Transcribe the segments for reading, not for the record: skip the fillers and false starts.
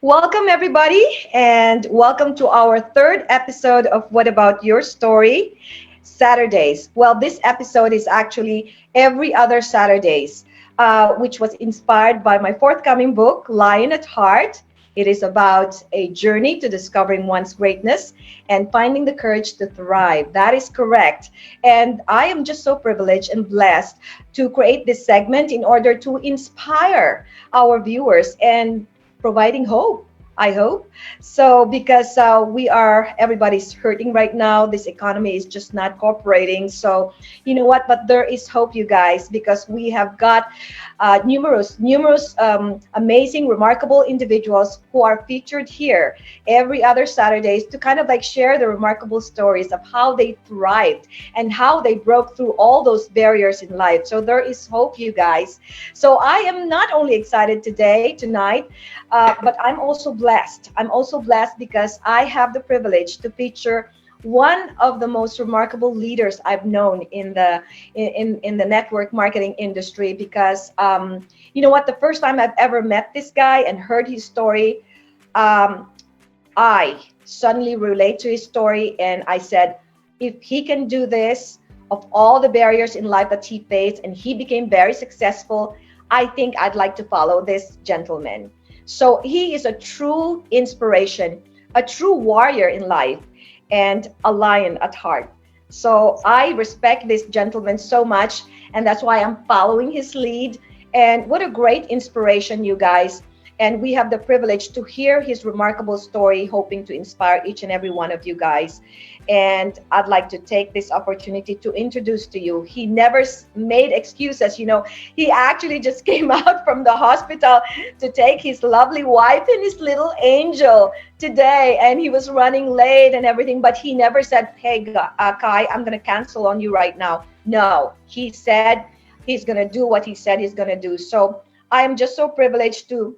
Welcome, everybody, and welcome to our third episode of What About Your Story Saturdays. Well, this episode is actually every other Saturdays, which was inspired by my forthcoming book, Lion at Heart. It is about a journey to discovering one's greatness and finding the courage to thrive. That is correct. And I am just so privileged and blessed to create this segment in order to inspire our viewers and providing hope. I hope so because everybody's hurting right now. This economy is just not cooperating. So, you know what? But there is hope, you guys, because we have got numerous amazing, remarkable individuals who are featured here every other Saturdays to kind of like share the remarkable stories of how they thrived and how they broke through all those barriers in life. So there is hope, you guys. So I am not only excited tonight, but I'm also blessed. I'm also blessed because I have the privilege to feature one of the most remarkable leaders I've known in the network marketing industry. Because you know what, the first time I've ever met this guy and heard his story, um, I suddenly relate to his story, and I said, if he can do this, of all the barriers in life that he faced, and he became very successful, I think I'd like to follow this gentleman. So he is a true inspiration, a true warrior in life, and a lion at heart. So I respect this gentleman so much, and that's why I'm following his lead. And what a great inspiration, you guys. And we have the privilege to hear his remarkable story, hoping to inspire each and every one of you guys. And I'd like to take this opportunity to introduce to you. He never made excuses. He actually just came out from the hospital to take his lovely wife and his little angel today. And he was running late and everything, but he never said, hey, Kai, I'm going to cancel on you right now. No, he said he's going to do what he said he's going to do. So I am just so privileged to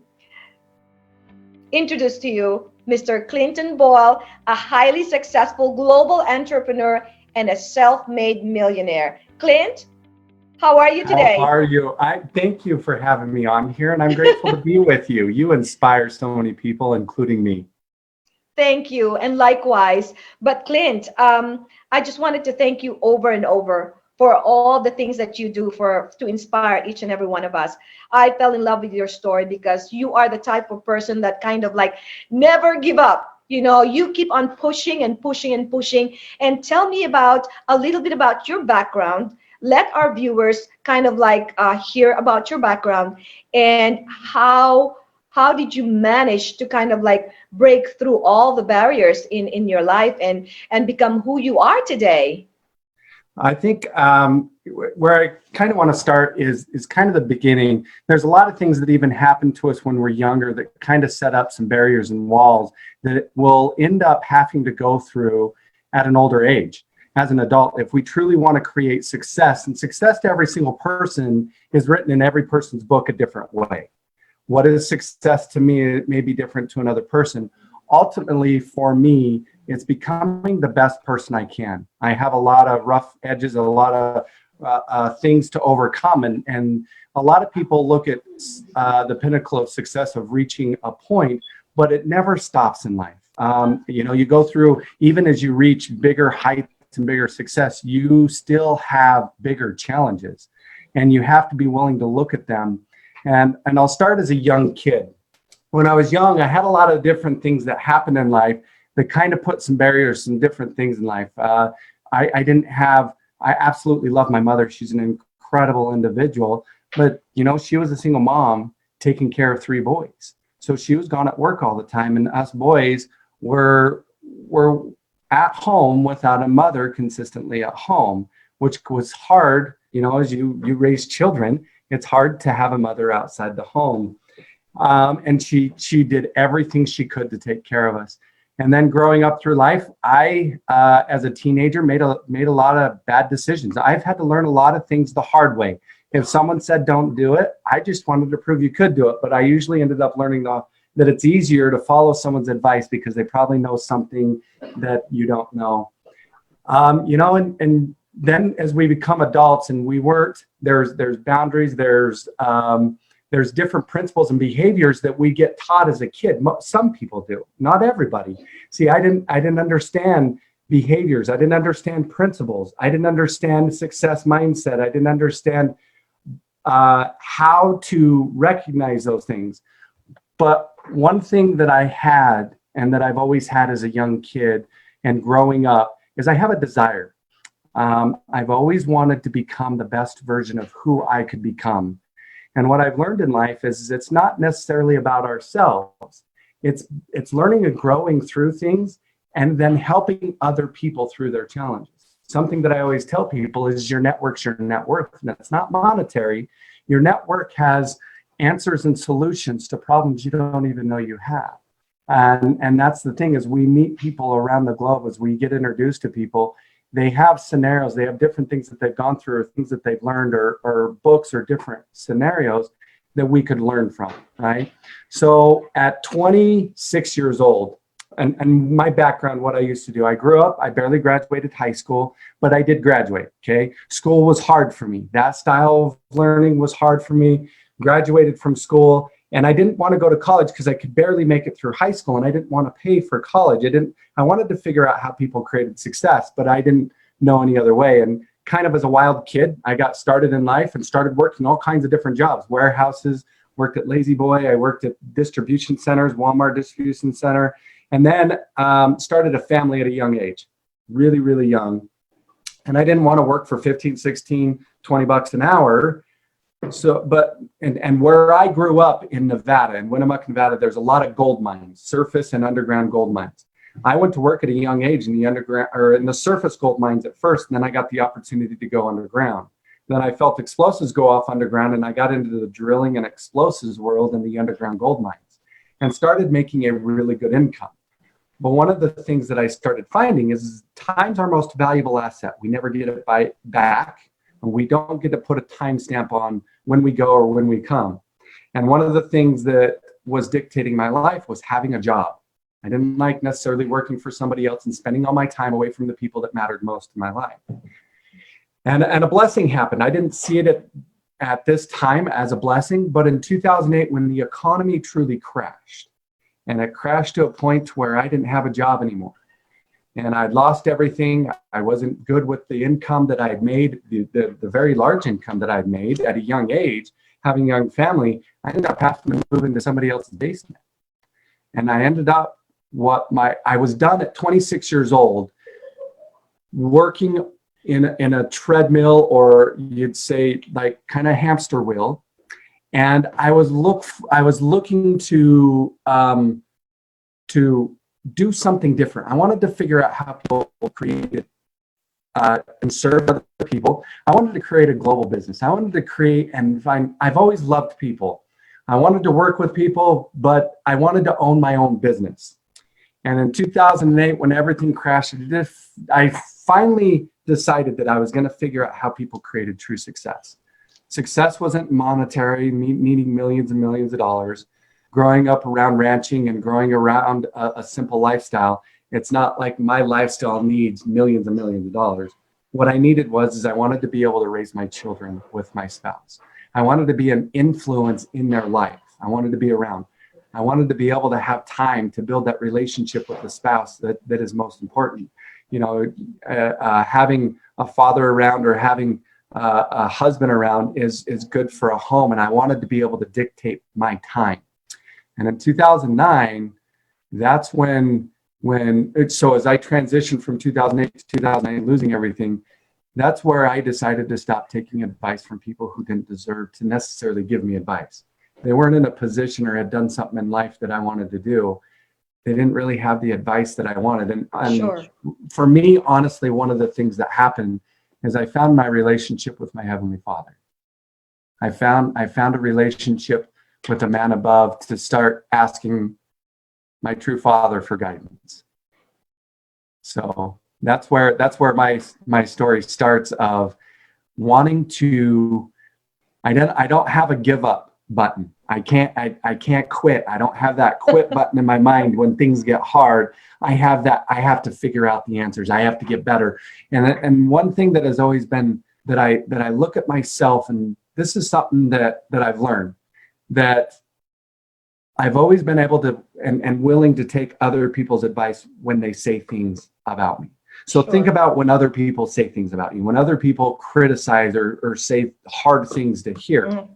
introduce to you Mr. Clinton Boyle, a highly successful global entrepreneur and a self-made millionaire. Clint, how are you How today? are you? I thank you for having me on here, and I'm grateful to be with you. You inspire so many people, including me. Thank you, and likewise. But Clint, I just wanted to thank you over and over for all the things that you do for to inspire each and every one of us. I fell in love with your story because you are the type of person that kind of like never give up. You keep on pushing and pushing and pushing. And tell me about a little bit about your background. Let our viewers kind of like hear about your background and how did you manage to kind of like break through all the barriers in your life and become who you are today. I think where I kind of want to start is kind of the beginning. There's a lot of things that even happen to us when we're younger that kind of set up some barriers and walls that we'll end up having to go through at an older age. As an adult, if we truly want to create success, and success to every single person is written in every person's book a different way. What is success to me, it may be different to another person. Ultimately, for me, it's becoming the best person I can. I have a lot of rough edges, a lot of things to overcome. And a lot of people look at the pinnacle of success of reaching a point, but it never stops in life. You go through, even as you reach bigger heights and bigger success, you still have bigger challenges. And you have to be willing to look at them. And I'll start as a young kid. When I was young, I had a lot of different things that happened in life that kind of put some barriers, some different things in life. I absolutely love my mother. She's an incredible individual, but she was a single mom taking care of three boys. So she was gone at work all the time. And us boys were at home without a mother consistently at home, which was hard. As you raise children, it's hard to have a mother outside the home. And she did everything she could to take care of us. And then growing up through life, I, as a teenager, made a lot of bad decisions. I've had to learn a lot of things the hard way. If someone said don't do it, I just wanted to prove you could do it. But I usually ended up learning that it's easier to follow someone's advice because they probably know something that you don't know. And then as we become adults and we work, there's boundaries, there's there's different principles and behaviors that we get taught as a kid. Some people do, not everybody. See, I didn't understand behaviors. I didn't understand principles. I didn't understand success mindset. I didn't understand how to recognize those things. But one thing that I had, and that I've always had as a young kid and growing up, is I have a desire. I've always wanted to become the best version of who I could become. And what I've learned in life is it's not necessarily about ourselves. It's learning and growing through things and then helping other people through their challenges. Something that I always tell people is your network's your net worth. And it's not monetary. Your network has answers and solutions to problems you don't even know you have. And that's the thing, is we meet people around the globe as we get introduced to people. They have scenarios, they have different things that they've gone through or things that they've learned or books or different scenarios that we could learn from, right? So at 26 years old, and my background, what I used to do, I grew up, I barely graduated high school, but I did graduate, okay? School was hard for me. That style of learning was hard for me. Graduated from school, and I didn't want to go to college because I could barely make it through high school, and I didn't want to pay for college. I wanted to figure out how people created success, but I didn't know any other way. And kind of as a wild kid, I got started in life and started working all kinds of different jobs, warehouses, worked at Lazy Boy, I worked at distribution centers, Walmart distribution center, and then started a family at a young age, really, really young. And I didn't want to work for 15, 16, 20 bucks an hour. So, and where I grew up in Nevada, in Winnemucca, Nevada, there's a lot of gold mines, surface and underground gold mines. I went to work at a young age in the underground, or in the surface gold mines at first, and then I got the opportunity to go underground. Then I felt explosives go off underground, and I got into the drilling and explosives world in the underground gold mines and started making a really good income. But one of the things that I started finding is time's our most valuable asset. We never get it back, and we don't get to put a timestamp on when we go or when we come. And one of the things that was dictating my life was having a job. I didn't like necessarily working for somebody else and spending all my time away from the people that mattered most in my life. And a blessing happened. I didn't see it at this time as a blessing, but in 2008, when the economy truly crashed, and it crashed to a point where I didn't have a job anymore, and I'd lost everything. I wasn't good with the income that I'd made, the very large income that I'd made at a young age, having a young family. I ended up having to move into somebody else's basement. And I ended up I was done at 26 years old, working in a treadmill, or you'd say like kind of hamster wheel. And I was looking to do something different. I wanted to figure out how people created and serve other people. I wanted to create a global business. I wanted to create and find, I've always loved people. I wanted to work with people, but I wanted to own my own business. And in 2008, when everything crashed, I finally decided that I was going to figure out how people created true success. Success wasn't monetary, needing millions and millions of dollars. Growing up around ranching and growing around a simple lifestyle, it's not like my lifestyle needs millions and millions of dollars. What I needed is I wanted to be able to raise my children with my spouse. I wanted to be an influence in their life. I wanted to be around. I wanted to be able to have time to build that relationship with the spouse that is most important. You know, having a father around or having a husband around is good for a home. And I wanted to be able to dictate my time. And in 2009, that's so as I transitioned from 2008 to 2009, losing everything, that's where I decided to stop taking advice from people who didn't deserve to necessarily give me advice. They weren't in a position or had done something in life that I wanted to do. They didn't really have the advice that I wanted. And Sure. For me, honestly, one of the things that happened is I found my relationship with my Heavenly Father. I found a relationship with a man above to start asking my true Father for guidance. So that's where my story starts, of wanting to. I don't have a give up button. I can't quit. I don't have that quit button in my mind when things get hard. I have to figure out the answers. I have to get better. And one thing that has always been that I look at myself, and this is something that I've learned, that I've always been able to and willing to take other people's advice when they say things about me. So think about when other people say things about you, when other people criticize or say hard things to hear. Mm-hmm.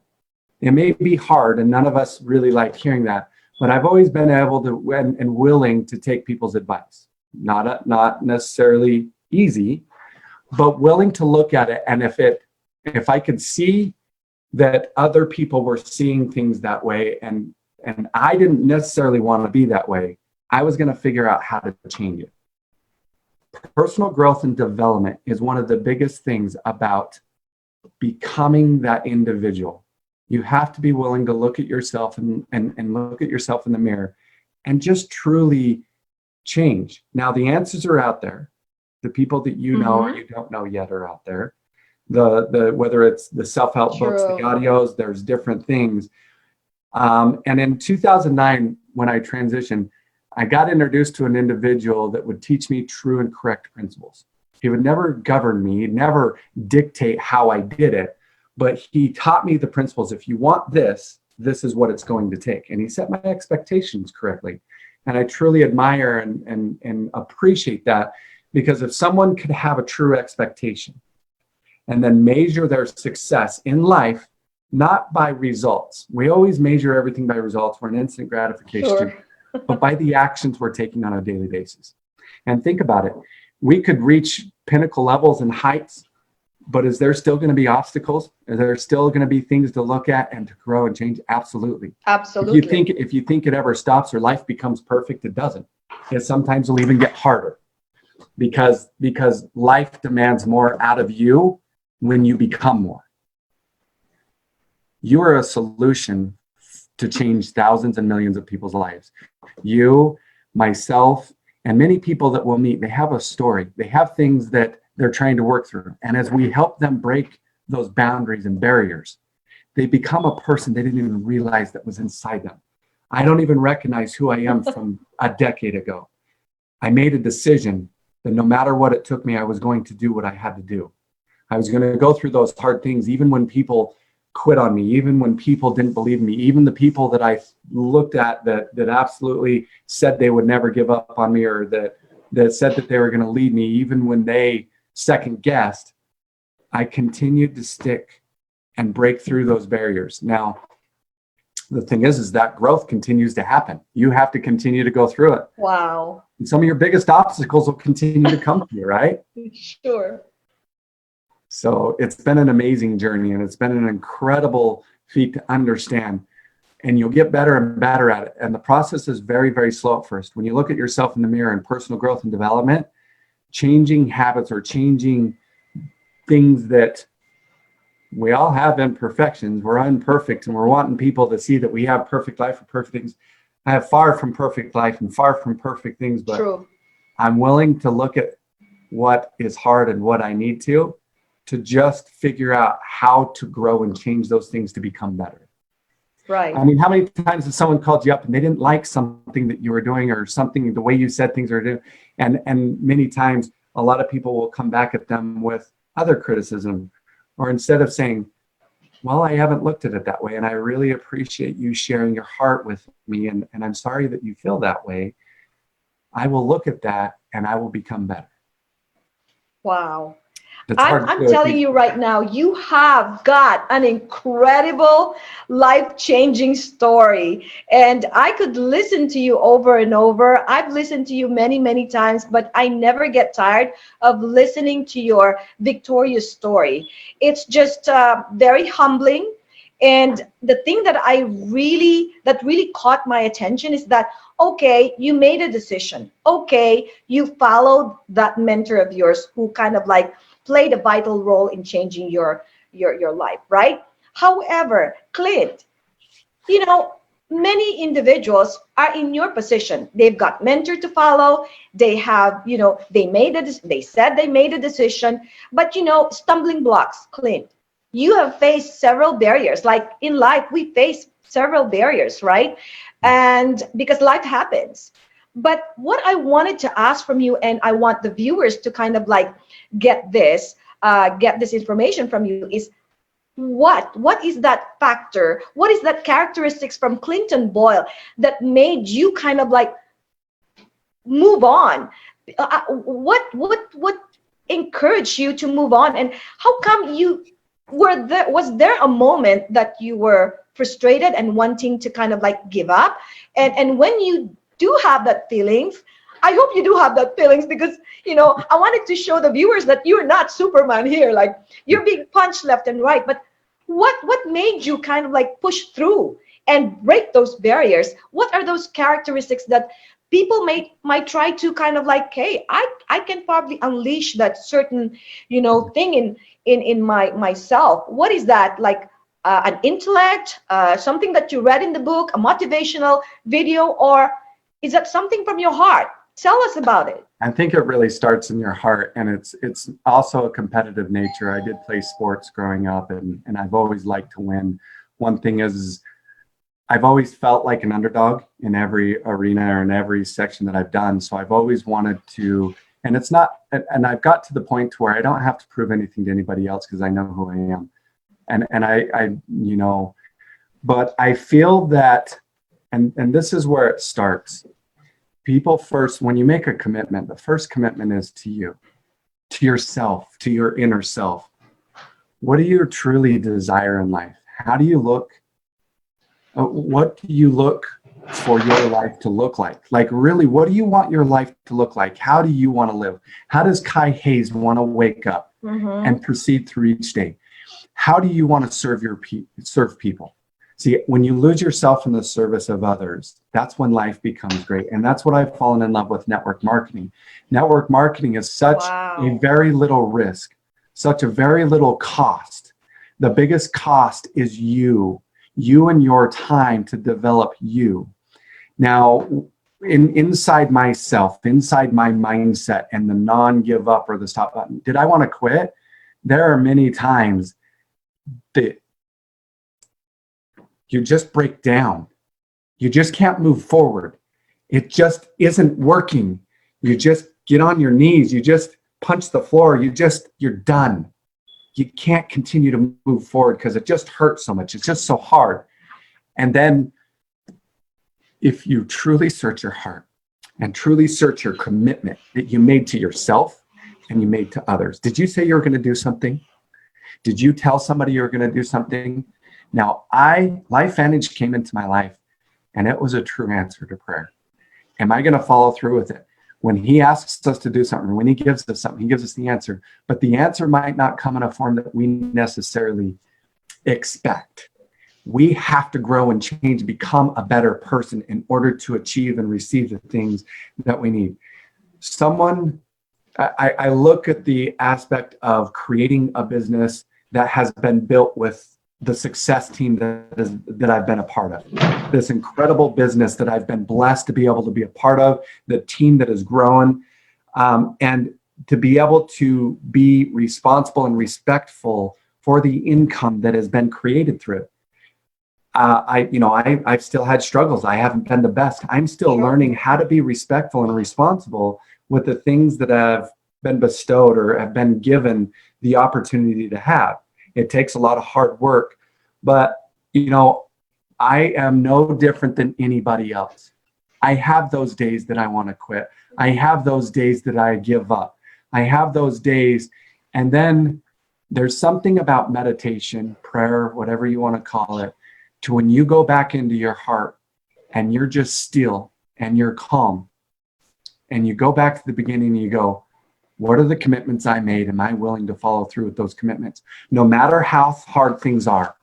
It may be hard, and none of us really like hearing that, but I've always been able to and willing to take people's advice. Not necessarily easy, but willing to look at it. And if I could see that other people were seeing things that way, and I didn't necessarily want to be that way, I was going to figure out how to change it. Personal growth and development is one of the biggest things about becoming that individual. You have to be willing to look at yourself and look at yourself in the mirror and just truly change. Now, the answers are out there. The people that you know or you don't know yet are out there. The whether it's the self-help books, the audios, there's different things. And in 2009, when I transitioned, I got introduced to an individual that would teach me true and correct principles. He would never govern me, he'd never dictate how I did it, but he taught me the principles. If you want this, this is what it's going to take. And he set my expectations correctly. And I truly admire and appreciate that, because if someone could have a true expectation and then measure their success in life, not by results. We always measure everything by results. We're an instant gratification, but by the actions we're taking on a daily basis. And think about it. We could reach pinnacle levels and heights, but is there still going to be obstacles? Is there still going to be things to look at and to grow and change? Absolutely. Absolutely. If you think it ever stops or life becomes perfect, it doesn't. It sometimes will even get harder because life demands more out of you when you become more. You are a solution to change thousands and millions of people's lives. You, myself, and many people that we'll meet, they have a story. They have things that they're trying to work through. And as we help them break those boundaries and barriers, they become a person they didn't even realize that was inside them. I don't even recognize who I am from a decade ago. I made a decision that no matter what it took me, I was going to do what I had to do. I was going to go through those hard things, even when people quit on me, even when people didn't believe me, even the people that I looked at that absolutely said they would never give up on me, or that said that they were going to lead me, even when they second guessed, I continued to stick and break through those barriers. Now, the thing is that growth continues to happen. You have to continue to go through it. Wow. And some of your biggest obstacles will continue to come to you, right? Sure. So it's been an amazing journey, and it's been an incredible feat to understand, and you'll get better and better at it. And the process is very, very slow at first. When you look at yourself in the mirror in personal growth and development, changing habits or changing things that we all have imperfections. We're imperfect, and we're wanting people to see that we have perfect life or perfect things. I have far from perfect life and far from perfect things, but True. I'm willing to look at what is hard and what I need to just figure out how to grow and change those things to become better. Right. I mean, how many times has someone called you up and they didn't like something that you were doing, or something, the way you said things are doing? And many times a lot of people will come back at them with other criticism, or instead of saying, well, I haven't looked at it that way, and I really appreciate you sharing your heart with me, and I'm sorry that you feel that way. I will look at that and I will become better. Wow. I'm telling you right now, you have got an incredible life-changing story. And I could listen to you over and over. I've listened to you many, many times, but I never get tired of listening to your victorious story. It's just very humbling. And the thing that really caught my attention is that, okay, you made a decision. Okay, you followed that mentor of yours who kind of like played a vital role in changing your life, right? However, Clint, many individuals are in your position. They've got mentor to follow. They have, they said they made a decision, but stumbling blocks, Clint. You have faced several barriers. Like in life, we face several barriers, right? And because life happens. But what I wanted to ask from you, and I want the viewers to kind of like get this information from you, is what is that factor? What is that characteristics from Clinton Boyle that made you kind of like move on? What encouraged you to move on, and how come you were there? Was there a moment that you were frustrated and wanting to kind of like give up? And when you do have that feelings, I hope you do have that feelings, because I wanted to show the viewers that you're not Superman here. Like, you're being punched left and right, but what made you kind of like push through and break those barriers? What are those characteristics that people might try to kind of like, hey, I can probably unleash that certain thing in myself? What is that like? An intellect, something that you read in the book, a motivational video, or is that something from your heart? Tell us about it. I think it really starts in your heart, and it's also a competitive nature. I did play sports growing up, and I've always liked to win. One thing is I've always felt like an underdog in every arena or in every section that I've done. So I've always wanted to, and it's not, and I've got to the point to where I don't have to prove anything to anybody else because I know who I am. And I but I feel that, and this is where it starts. People first, when you make a commitment, the first commitment is to you, to yourself, to your inner self. What do you truly desire in life? How do you look? What do you look for your life to look like? Like, really, what do you want your life to look like? How do you want to live? How does Kai Hayes want to wake up and proceed through each day? How do you want to serve people? See, when you lose yourself in the service of others, that's when life becomes great. And that's what I've fallen in love with network marketing. Network marketing is such a very little risk, such a very little cost. The biggest cost is you and your time to develop you. Now, inside myself, inside my mindset and the non-give up or the stop button, did I want to quit? There are many times that you just break down. You just can't move forward. It just isn't working. You just get on your knees. You just punch the floor. You're done. You can't continue to move forward because it just hurts so much. It's just so hard. And then if you truly search your heart and truly search your commitment that you made to yourself and you made to others. Did you say you were going to do something? Did you tell somebody you were going to do something? Now, LifeVantage came into my life, and it was a true answer to prayer. Am I going to follow through with it? When he asks us to do something, when he gives us something, he gives us the answer. But the answer might not come in a form that we necessarily expect. We have to grow and change, become a better person in order to achieve and receive the things that we need. I look at the aspect of creating a business that has been built with the success team that I've been a part of. This incredible business that I've been blessed to be able to be a part of, the team that has grown, and to be able to be responsible and respectful for the income that has been created through it. I've still had struggles. I haven't been the best. I'm still learning how to be respectful and responsible with the things that have been bestowed or have been given the opportunity to have. It takes a lot of hard work, but I am no different than anybody else. I have those days that I want to quit. I have those days that I give up. I have those days, and then there's something about meditation, prayer, whatever you want to call it, to when you go back into your heart and you're just still and you're calm and you go back to the beginning and you go, what are the commitments I made? Am I willing to follow through with those commitments? No matter how hard things are,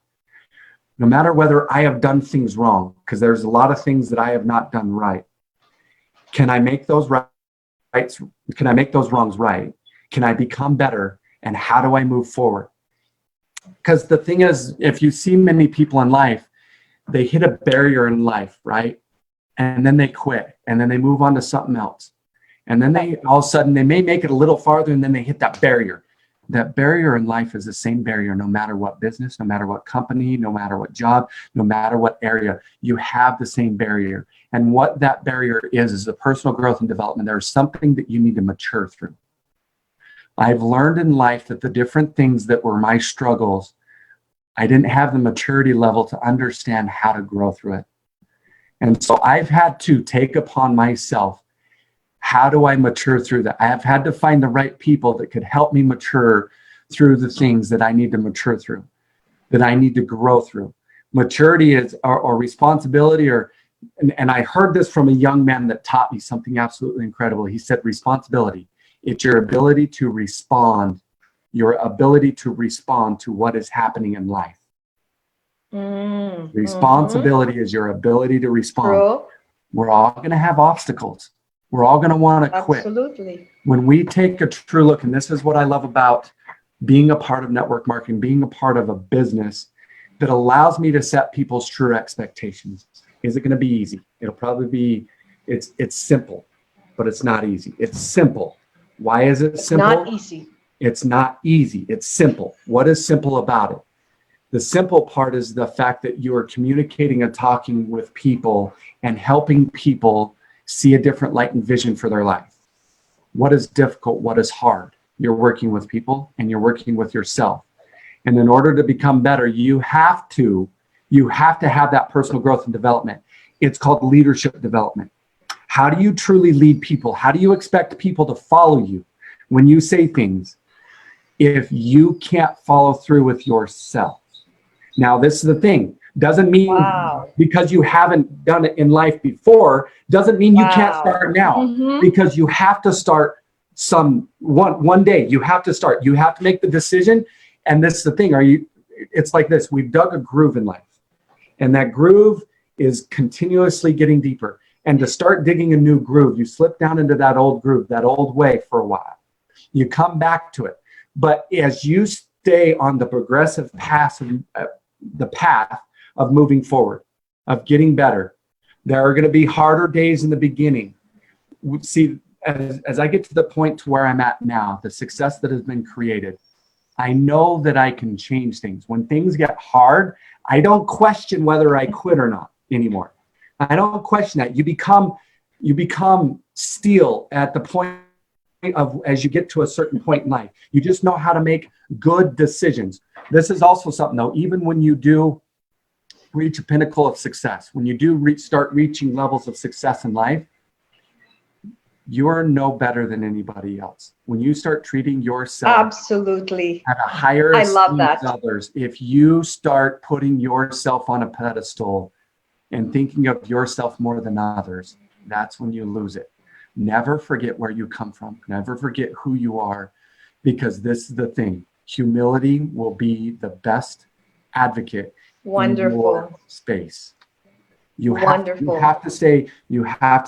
no matter whether I have done things wrong, because there's a lot of things that I have not done right. Can I make those rights? Can I make those wrongs right? Can I become better? And how do I move forward? Because the thing is, if you see many people in life, they hit a barrier in life, right? And then they quit, and then they move on to something else. And then all of a sudden, they may make it a little farther, and then they hit that barrier. That barrier in life is the same barrier, no matter what business, no matter what company, no matter what job, no matter what area, you have the same barrier. And what that barrier is the personal growth and development. There's something that you need to mature through. I've learned in life that the different things that were my struggles I didn't have the maturity level to understand how to grow through it. And so I've had to take upon myself, how do I mature through that? I have had to find the right people that could help me mature through the things that I need to mature through, that I need to grow through. Maturity is, or responsibility, and I heard this from a young man that taught me something absolutely incredible. He said, responsibility, it's your ability to respond, to what is happening in life. Responsibility is your ability to respond. True. We're all going to have obstacles. We're all going to want to quit. Absolutely. When we take a true look, and this is what I love about being a part of network marketing, being a part of a business that allows me to set people's true expectations. Is it going to be easy? It'll probably be, it's simple, but it's not easy. It's simple. Why is it simple? It's not easy. It's not easy. It's simple. What is simple about it? The simple part is the fact that you are communicating and talking with people and helping people see a different light and vision for their life. What is difficult? What is hard? You're working with people and you're working with yourself. And in order to become better, you have to have that personal growth and development. It's called leadership development. How do you truly lead people? How do you expect people to follow you when you say things if you can't follow through with yourself? Now, this is the thing. Doesn't mean because you haven't done it in life before, doesn't mean you can't start now. Because you have to start one day. You have to start. You have to make the decision. And this is the thing. It's like this. We've dug a groove in life. And that groove is continuously getting deeper. And to start digging a new groove, you slip down into that old groove, that old way for a while. You come back to it. But as you stay on the progressive path, the path of moving forward, of getting better, there are going to be harder days in the beginning. See, as I get to the point to where I'm at now, the success that has been created, I know that I can change things. When things get hard, I don't question whether I quit or not anymore. I don't question that. You become steel at the point of, as you get to a certain point in life. You just know how to make good decisions. This is also something though, even when you do reach a pinnacle of success, when you do start reaching levels of success in life, you're no better than anybody else. When you start treating yourself absolutely at a higher I love esteem that. than others, if you start putting yourself on a pedestal and thinking of yourself more than others, that's when you lose it. Never forget where you come from. Never forget who you are, because this is the thing. Humility will be the best advocate in your space. You have to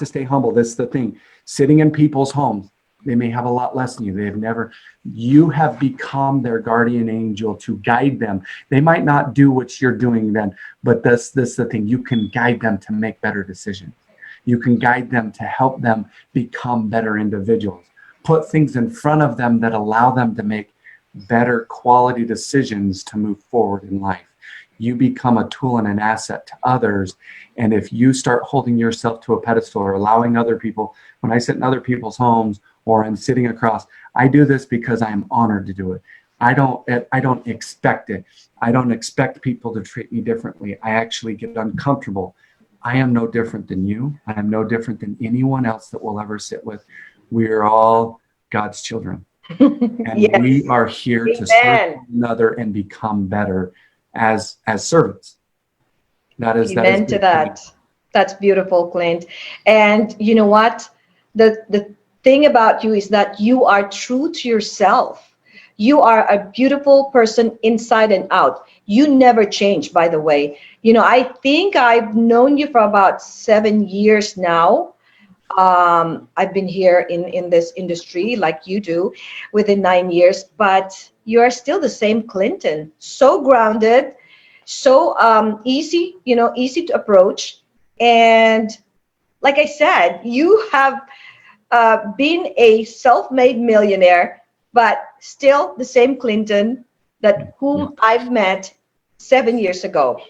stay humble. This is the thing. Sitting in people's homes, they may have a lot less than you. You have become their guardian angel to guide them. They might not do what you're doing then, but this is the thing. You can guide them to make better decisions. You can guide them to help them become better individuals. Put things in front of them that allow them to make better quality decisions to move forward in life. You become a tool and an asset to others. And if you start holding yourself to a pedestal or allowing other people, when I sit in other people's homes or I'm sitting across, I do this because I am honored to do it. I don't expect it. I don't expect people to treat me differently. I actually get uncomfortable. I am no different than you. I am no different than anyone else that we'll ever sit with. We are all God's children. And yes. We are here to serve one another and become better as servants. Amen to that. That's beautiful, Clint. And you know what? The thing about you is that you are true to yourself. You are a beautiful person inside and out. You never change, by the way. I think I've known you for about 7 years now. I've been here in this industry like you do within 9 years, but you are still the same Clinton. So grounded, so easy, easy to approach. And like I said, you have been a self-made millionaire, but still the same Clinton whom I've met 7 years ago.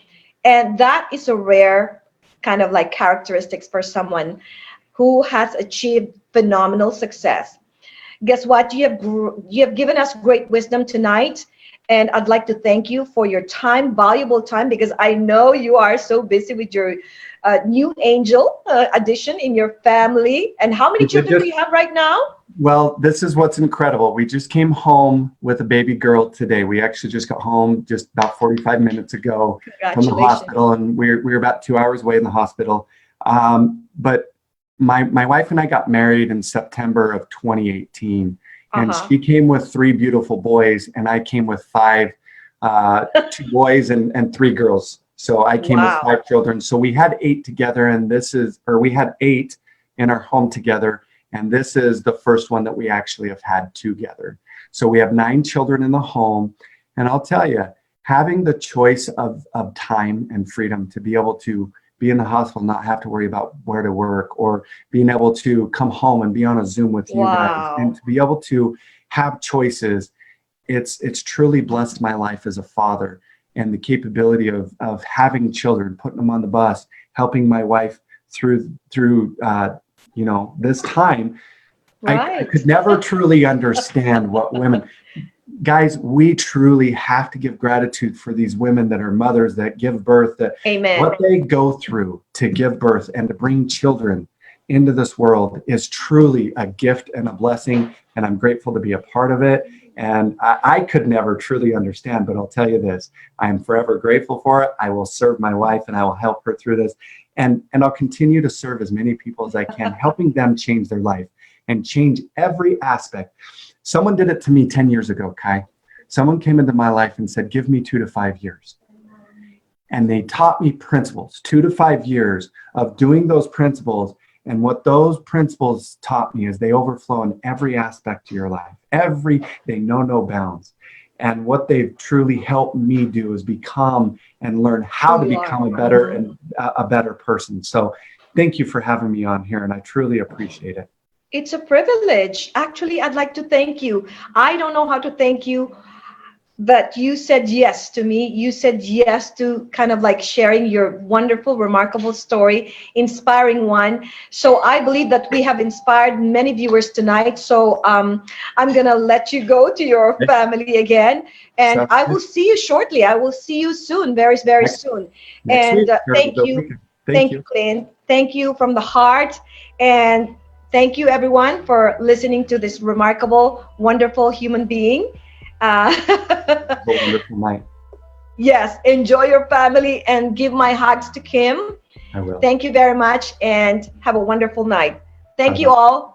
And that is a rare kind of like characteristics for someone who has achieved phenomenal success. Guess what? You have given us great wisdom tonight. And I'd like to thank you for your time, valuable time, because I know you are so busy with your new angel addition in your family. And how many We children do just you have right now? Well, this is what's incredible. We just came home with a baby girl today. We actually just got home just about 45 minutes ago from the Congratulations. hospital, and we're about 2 hours away in the hospital. But my wife and I got married in September of 2018, and Uh-huh. she came with three beautiful boys, and I came with five, two boys and three girls. So I came with Wow. five children. So we had eight together, and we had eight in our home together. And this is the first one that we actually have had together. So we have 9 children in the home. And I'll tell you, having the choice of time and freedom to be able to be in the hospital, not have to worry about where to work, or being able to come home and be on a Zoom with you guys, and Wow. to be able to have choices, it's truly blessed my life as a father, and the capability of having children, putting them on the bus, helping my wife through this time. I Right. could never truly understand what women, guys, we truly have to give gratitude for these women that are mothers, that give birth, that Amen. what they go through to give birth and to bring children into this world is truly a gift and a blessing. And I'm grateful to be a part of it. And I could never truly understand, but I'll tell you this, I am forever grateful for it. I will serve my wife and I will help her through this. And I'll continue to serve as many people as I can, helping them change their life and change every aspect. Someone did it to me 10 years ago, Kai. Someone came into my life and said, give me 2 to 5 years. And they taught me principles, 2 to 5 years of doing those principles. And what those principles taught me is they overflow in every aspect of your life. They know no bounds. And what they've truly helped me do is become and learn how Who to you become are. a better and a better person. So thank you for having me on here, and I truly appreciate it. It's a privilege. Actually, I'd like to thank you. I don't know how to thank you, but you said yes to me. You said yes to kind of like sharing your wonderful, remarkable story, inspiring one. So I believe that we have inspired many viewers tonight. So I'm going to let you go to your Okay. family again. And Sounds I will good. see you shortly. I will see you soon, very, very Next soon. next And week or thank the you. weekend. Thank Thank you, you. Clint. Thank you from the heart. And thank you, everyone, for listening to this remarkable, wonderful human being. Uh, Have a wonderful night. yes, enjoy your family and give my hugs to Kim. I will. Thank you very much and have a wonderful night. Bye Thank you bye. all.